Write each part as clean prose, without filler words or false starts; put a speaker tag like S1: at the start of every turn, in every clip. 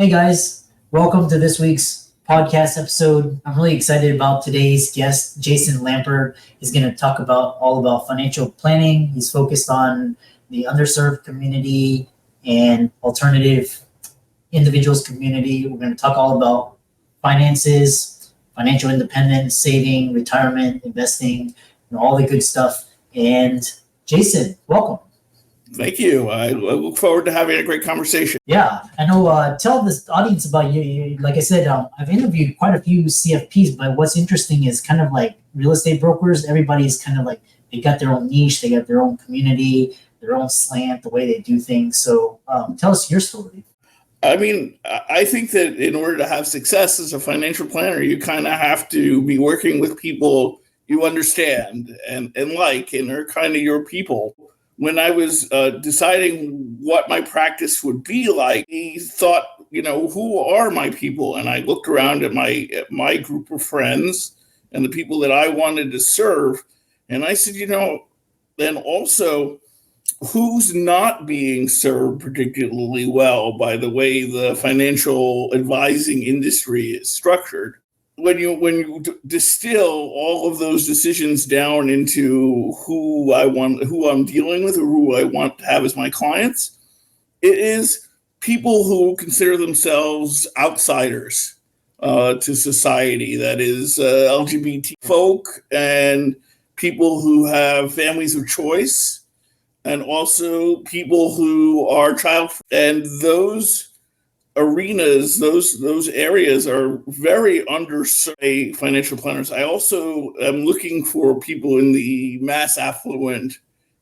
S1: Hey guys, welcome to this week's podcast episode. I'm really excited about today's guest. Jason Lampert is going to talk all about financial planning. He's focused on the underserved community and alternative individuals community. We're going to talk all about finances, financial independence, saving, retirement, investing, and all the good stuff. And Jason, welcome.
S2: Thank you. I look forward to having a great conversation.
S1: Yeah, I know. Tell this audience about you. Like I said, I've interviewed quite a few CFPs, but what's interesting is kind of like real estate brokers. Everybody's kind of like, they got their own niche, they got their own community, their own slant, the way they do things. So tell us your story.
S2: I mean, I think that in order to have success as a financial planner, you kind of have to be working with people you understand and like, and are kind of your people. When I was deciding what my practice would be like, I thought, who are my people? And I looked around at my group of friends and the people that I wanted to serve. And I said, then also, who's not being served particularly well by the way the financial advising industry is structured? When you distill all of those decisions down into who I'm dealing with, or who I want to have as my clients, it is people who consider themselves outsiders to society. That is LGBT folk and people who have families of choice, and also people who are child-free. And those arenas, those areas are very underserved financial planners. I also am looking for people in the mass affluent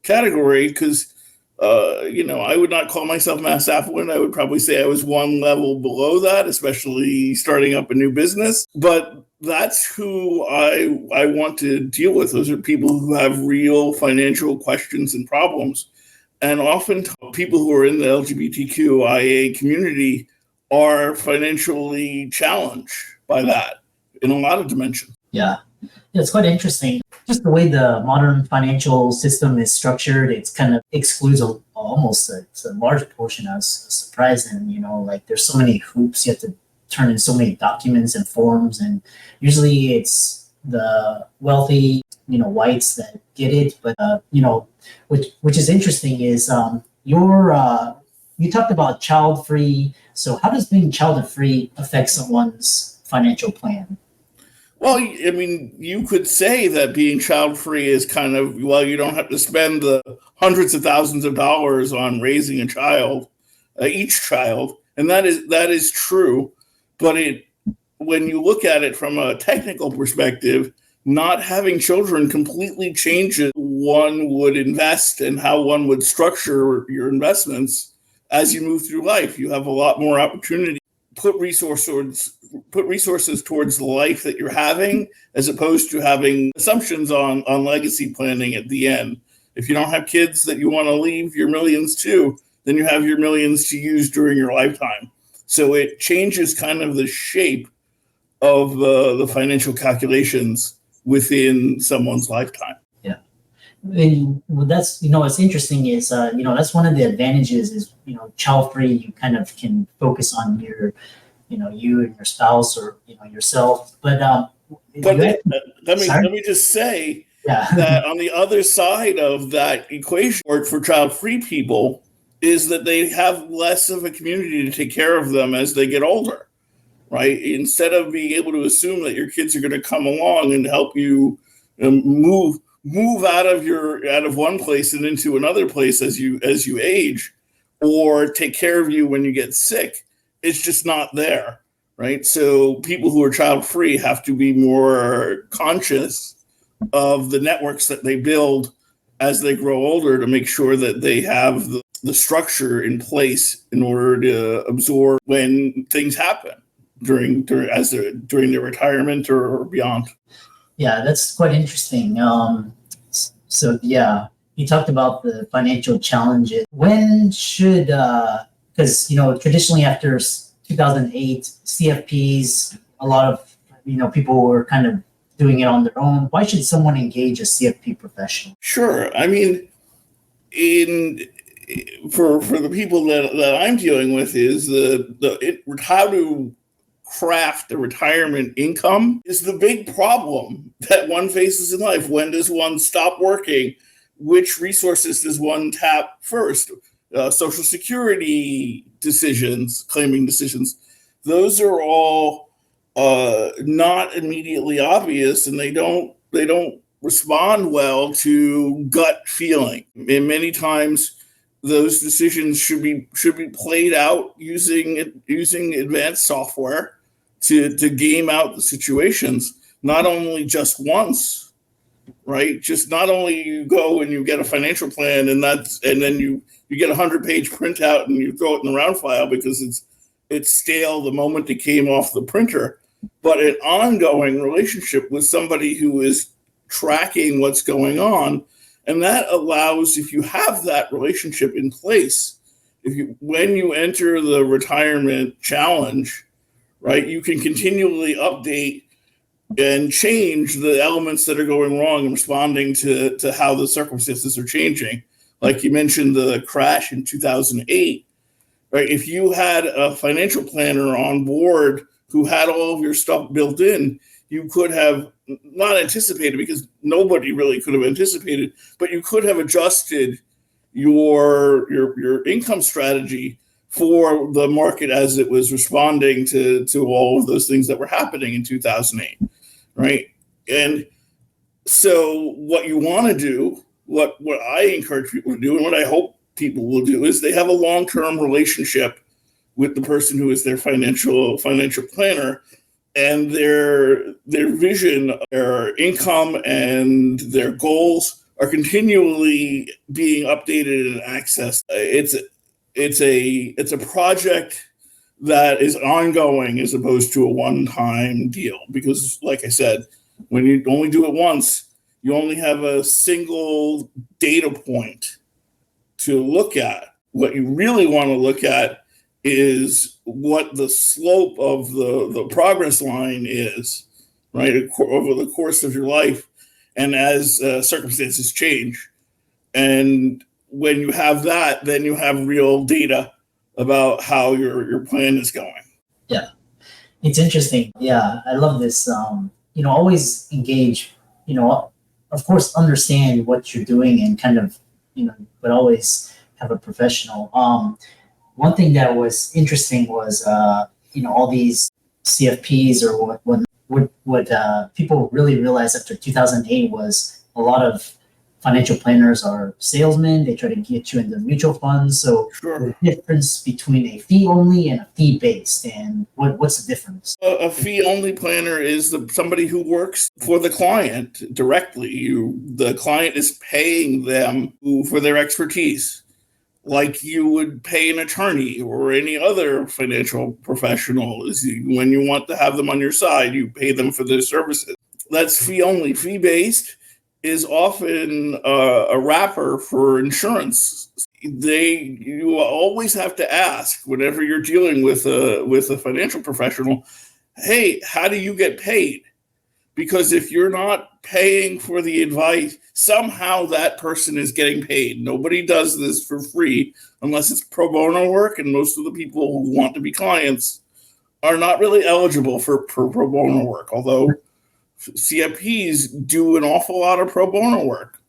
S2: category because, I would not call myself mass affluent. I would probably say I was one level below that, especially starting up a new business. But that's who I want to deal with. Those are people who have real financial questions and problems. And often people who are in the LGBTQIA community are financially challenged by that in a lot of dimensions.
S1: Yeah, it's quite interesting. Just the way the modern financial system is structured, it's kind of excludes almost a large portion. I was surprised, and like there's so many hoops you have to turn in, so many documents and forms, and usually it's the wealthy, whites that get it. But which is interesting is you talked about child-free. So how does being child-free affect someone's financial plan?
S2: Well, I mean, you could say that being child-free is kind of, you don't have to spend the hundreds of thousands of dollars on raising a child, each child. And that is true. But when you look at it from a technical perspective, not having children completely changes one would invest and how one would structure your investments. As you move through life, you have a lot more opportunity to put resources towards the life that you're having, as opposed to having assumptions on legacy planning at the end. If you don't have kids that you want to leave your millions to, then you have your millions to use during your lifetime. So it changes kind of the shape of the financial calculations within someone's lifetime.
S1: And that's what's interesting is that's one of the advantages is child free. You kind of can focus on your you and your spouse or yourself. But
S2: let me just say that on the other side of that equation for child free people is that they have less of a community to take care of them as they get older, right? Instead of being able to assume that your kids are going to come along and help you move out of one place and into another place as you age, or take care of you when you get sick, it's just not there, right? So people who are child free have to be more conscious of the networks that they build as they grow older to make sure that they have the structure in place in order to absorb when things happen during their retirement or beyond.
S1: Yeah, that's quite interesting. So you talked about the financial challenges. When should, because traditionally after 2008 CFPs, a lot of people were kind of doing it on their own. Why should someone engage a CFP professional?
S2: Sure. I mean, for the people that I'm dealing with is how to craft the retirement income is the big problem that one faces in life. When does one stop working? Which resources does one tap first? Social Security decisions, claiming decisions, those are all not immediately obvious, and they don't respond well to gut feeling. And many times, those decisions should be played out using advanced software to game out the situations, not only just once, right? Just not only you go and you get a financial plan and then you get a 100-page printout and you throw it in the round file because it's stale the moment it came off the printer, but an ongoing relationship with somebody who is tracking what's going on. And that allows, if you have that relationship in place, when you enter the retirement challenge, right, you can continually update and change the elements that are going wrong and responding to how the circumstances are changing. Like you mentioned, the crash in 2008, right? If you had a financial planner on board who had all of your stuff built in, you could have not anticipated, because nobody really could have anticipated, but you could have adjusted your income strategy for the market as it was responding to all of those things that were happening in 2008, right? And so what you want to do, what I encourage people to do, and what I hope people will do, is they have a long-term relationship with the person who is their financial planner, and their vision, their income, and their goals are continually being updated and accessed. It's a project that is ongoing as opposed to a one-time deal, because, like I said, when you only do it once, you only have a single data point to look at. What you really want to look at is what the slope of the progress line is, right, over the course of your life, and as circumstances change. And when you have that, then you have real data about how your plan is going.
S1: Yeah, it's interesting. Yeah, I love this. Always engage. Of course, understand what you're doing and kind of, but always have a professional. One thing that was interesting was, all these CFPs or what people really realized after 2008 was a lot of financial planners are salesmen. They try to get you into mutual funds. So
S2: Sure.
S1: the difference between a fee only and a fee based, and what's the difference?
S2: A fee only planner is somebody who works for the client directly. The client is paying them for their expertise, like you would pay an attorney or any other financial professional. When you want to have them on your side, you pay them for their services. That's fee only. Fee based is often a wrapper for insurance. You always have to ask, whenever you're dealing with a financial professional, hey, how do you get paid? Because if you're not paying for the advice, somehow that person is getting paid. Nobody does this for free unless it's pro bono work, and most of the people who want to be clients are not really eligible for pro bono work, although CFPs do an awful lot of pro bono work.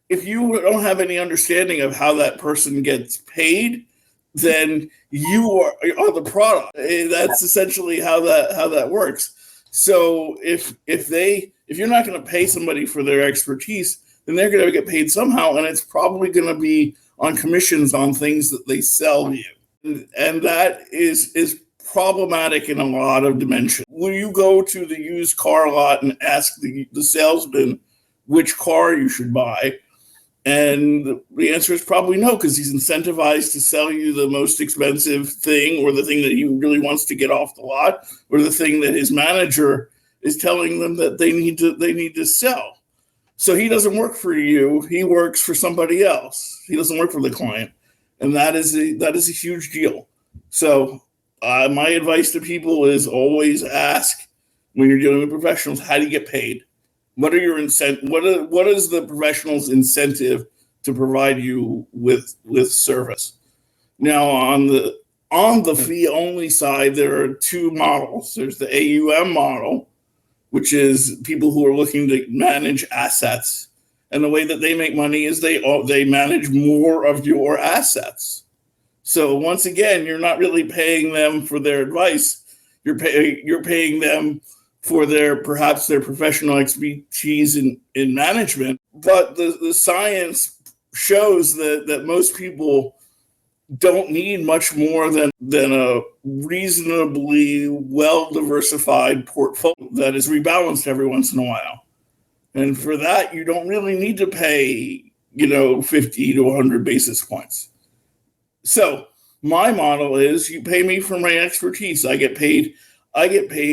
S2: If you don't have any understanding of how that person gets paid, then you are the product. That's essentially how that works. So if you're not going to pay somebody for their expertise, then they're going to get paid somehow, and it's probably going to be on commissions on things that they sell you, and that is problematic in a lot of dimensions. When you go to the used car lot and ask the salesman which car you should buy, and the answer is probably no, because he's incentivized to sell you the most expensive thing, or the thing that he really wants to get off the lot, or the thing that his manager is telling them that they need to sell. So he doesn't work for you. He works for somebody else. He doesn't work for the client. And that is a huge deal. So my advice to people is always ask, when you're dealing with professionals, how do you get paid? What are your what is the professional's incentive to provide you with service. Now, on the fee only side, there are two models. There's the AUM model, which is people who are looking to manage assets. And the way that they make money is they manage more of your assets. So once again, you're not really paying them for their advice. You're paying them for perhaps their professional expertise in management. But the science shows that most people don't need much more than a reasonably well-diversified portfolio that is rebalanced every once in a while. And for that, you don't really need to pay, 50 to 100 basis points. So my model is you pay me for my expertise. I get paid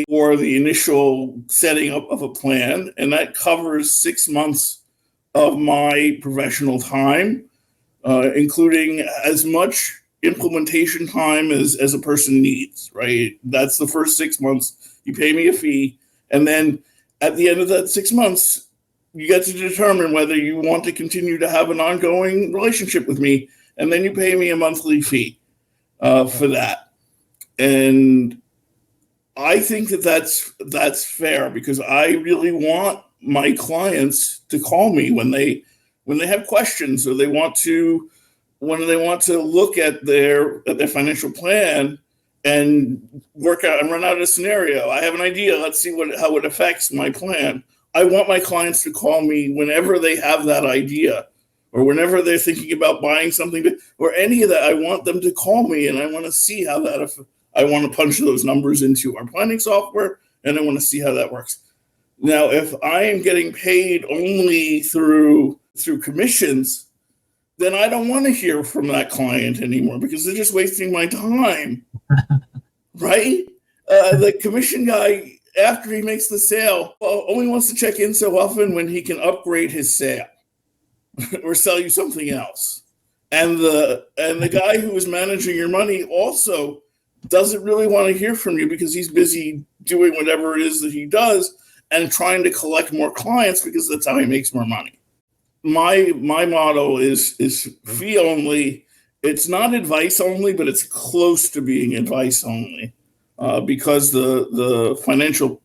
S2: for the initial setting up of a plan, and that covers 6 months of my professional time, including as much implementation time as a person needs, right? That's the first 6 months. You pay me a fee, and then at the end of that 6 months, you get to determine whether you want to continue to have an ongoing relationship with me, and then you pay me a monthly fee for that. And I think that's fair, because I really want my clients to call me when they have questions, or when they want to look at their financial plan and work out and run out a scenario. I have an idea. Let's see how it affects my plan. I want my clients to call me whenever they have that idea, or whenever they're thinking about buying something, or any of that. I want them to call me, and I want to see how I want to punch those numbers into our planning software, and I want to see how that works. Now, if I am getting paid only through commissions, then I don't want to hear from that client anymore, because they're just wasting my time, right? The commission guy, after he makes the sale, only wants to check in so often when he can upgrade his sale or sell you something else. And the guy who is managing your money also doesn't really want to hear from you, because he's busy doing whatever it is that he does and trying to collect more clients, because that's how he makes more money. My motto is fee only. It's not advice only, but it's close to being advice only, because the financial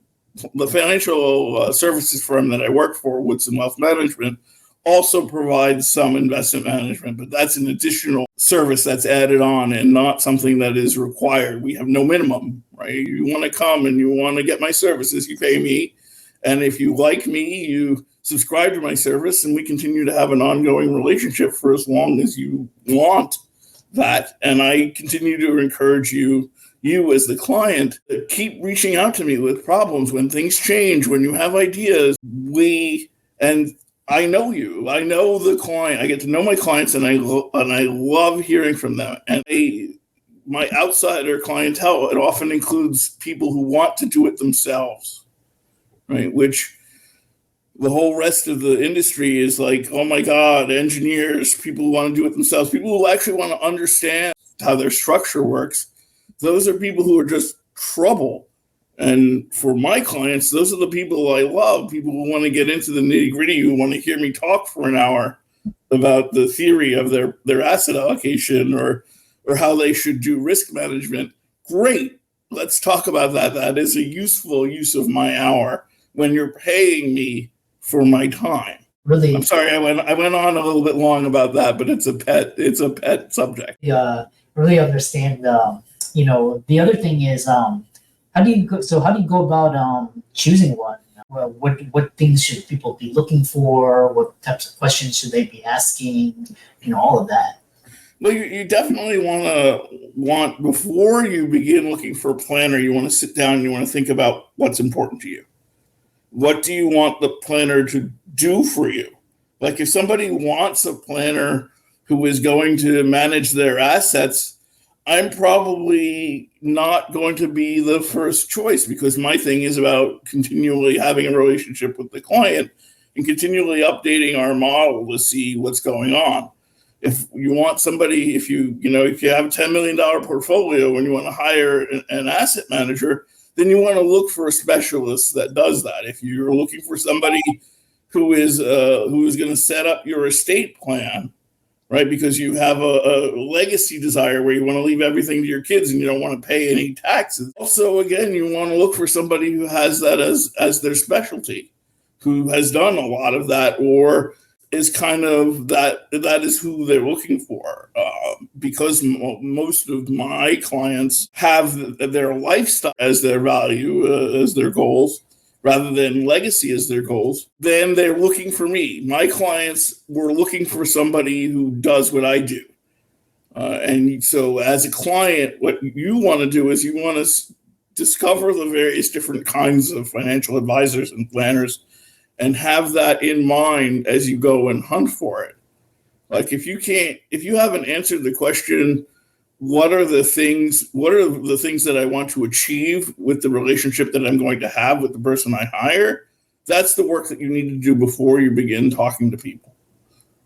S2: services firm that I work for, Woodson Wealth Management, also provides some investment management, but that's an additional service that's added on and not something that is required. We have no minimum, right? You want to come and you want to get my services, you pay me. And if you like me, you subscribe to my service, and we continue to have an ongoing relationship for as long as you want that. And I continue to encourage you as the client, to keep reaching out to me with problems when things change, when you have ideas. I know you. I know the client. I get to know my clients, and I love hearing from them. And my outsider clientele, it often includes people who want to do it themselves, right? Which the whole rest of the industry is like, oh my God, engineers, people who want to do it themselves, people who actually want to understand how their structure works. Those are people who are just trouble. And for my clients, those are the people I love, people who want to get into the nitty gritty, who want to hear me talk for an hour about the theory of their asset allocation or how they should do risk management. Great. Let's talk about that. That is a useful use of my hour when you're paying me for my time.
S1: Really,
S2: I'm sorry, I went on a little bit long about that, but it's a pet subject.
S1: Yeah, really understand. The other thing is, how do you go about choosing one? Well, what things should people be looking for? What types of questions should they be asking? All of that.
S2: Well, you definitely want before you begin looking for a planner, you want to sit down and you want to think about what's important to you. What do you want the planner to do for you? Like, if somebody wants a planner who is going to manage their assets, I'm probably not going to be the first choice, because my thing is about continually having a relationship with the client and continually updating our model to see what's going on. If you want somebody, if you have a $10 million portfolio and you want to hire an asset manager, then you want to look for a specialist that does that. If you're looking for somebody who is going to set up your estate plan, right? Because you have a legacy desire where you want to leave everything to your kids and you don't want to pay any taxes. Also, again, you want to look for somebody who has that as their specialty, who has done a lot of that, or is kind of that is who they're looking for. Because most of my clients have their lifestyle as their value, as their goals, rather than legacy as their goals, then they're looking for me. My clients were looking for somebody who does what I do. And so as a client, what you want to do is you want to discover the various different kinds of financial advisors and planners and have that in mind as you go and hunt for it. Like if you haven't answered the question, what are the things that I want to achieve with the relationship that I'm going to have with the person I hire? That's the work that you need to do before you begin talking to people.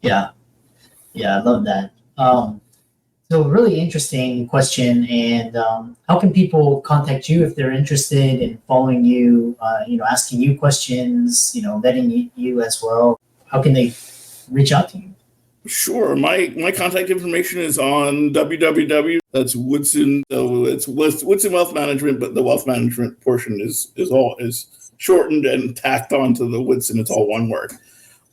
S1: Yeah, I love that. So really interesting question. And how can people contact you if they're interested in following you, asking you questions, vetting you as well? How can they reach out to you?
S2: Sure. My contact information is on www. That's Woodson. So it's Woodson Wealth Management, but the wealth management portion is shortened and tacked onto the Woodson. It's all one word.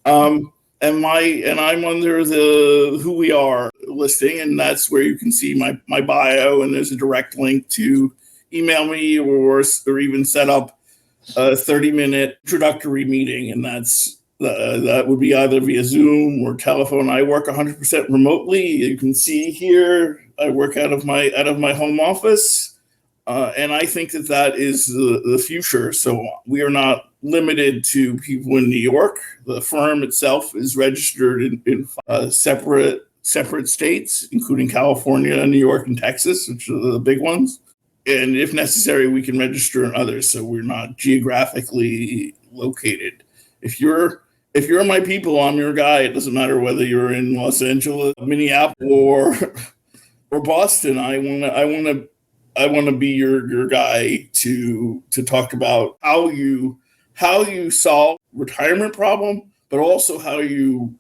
S2: And I'm under the Who We Are listing, and that's where you can see my bio, and there's a direct link to email me or even set up a 30-minute introductory meeting, and that would be either via Zoom or telephone. I work 100% remotely. You can see here I work out of my home office, and I think that is the future. So we are not limited to people in New York. The firm itself is registered in separate states, including California, New York, and Texas, which are the big ones. And if necessary, we can register in others. So we're not geographically located. If you're my people, I'm your guy. It doesn't matter whether you're in Los Angeles, Minneapolis, or Boston. I want to be your guy to talk about how you solve retirement problem, but also how you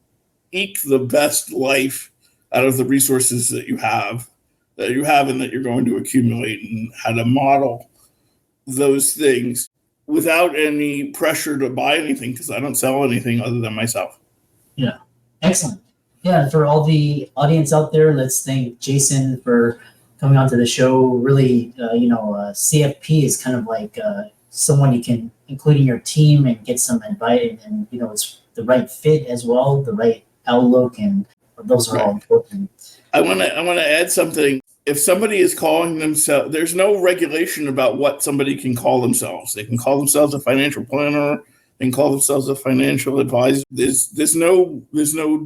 S2: eke the best life out of the resources that you have and that you're going to accumulate, and how to model those things without any pressure to buy anything, because I don't sell anything other than myself.
S1: Yeah, excellent. Yeah, and for all the audience out there, let's thank Jason for coming onto the show. Really, CFP is kind of like someone you can include in your team and get some advice, and it's the right fit as well, the right outlook, and those are all important.
S2: I want to add something. If somebody is calling themselves, there's no regulation about what somebody can call themselves. They can call themselves a financial planner. They can call themselves a financial advisor. There's no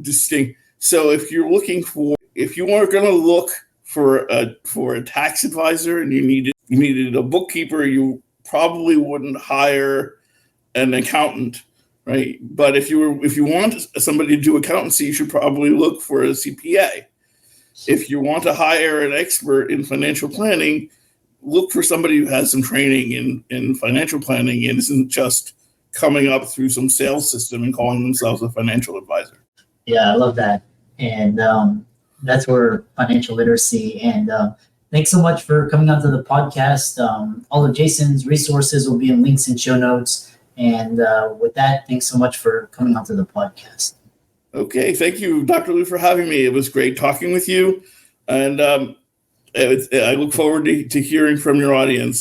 S2: distinct. So if you are going to look for a tax advisor and you needed a bookkeeper, you probably wouldn't hire an accountant, right? But if you want somebody to do accountancy, you should probably look for a CPA. If you want to hire an expert in financial planning, look for somebody who has some training in financial planning and isn't just coming up through some sales system and calling themselves a financial advisor.
S1: Yeah, I love that. And that's where financial literacy. And thanks so much for coming onto the podcast. All of Jason's resources will be in links and show notes. And with that, thanks so much for coming onto the podcast.
S2: Okay, thank you, Dr. Liu, for having me. It was great talking with you, and I look forward to hearing from your audience.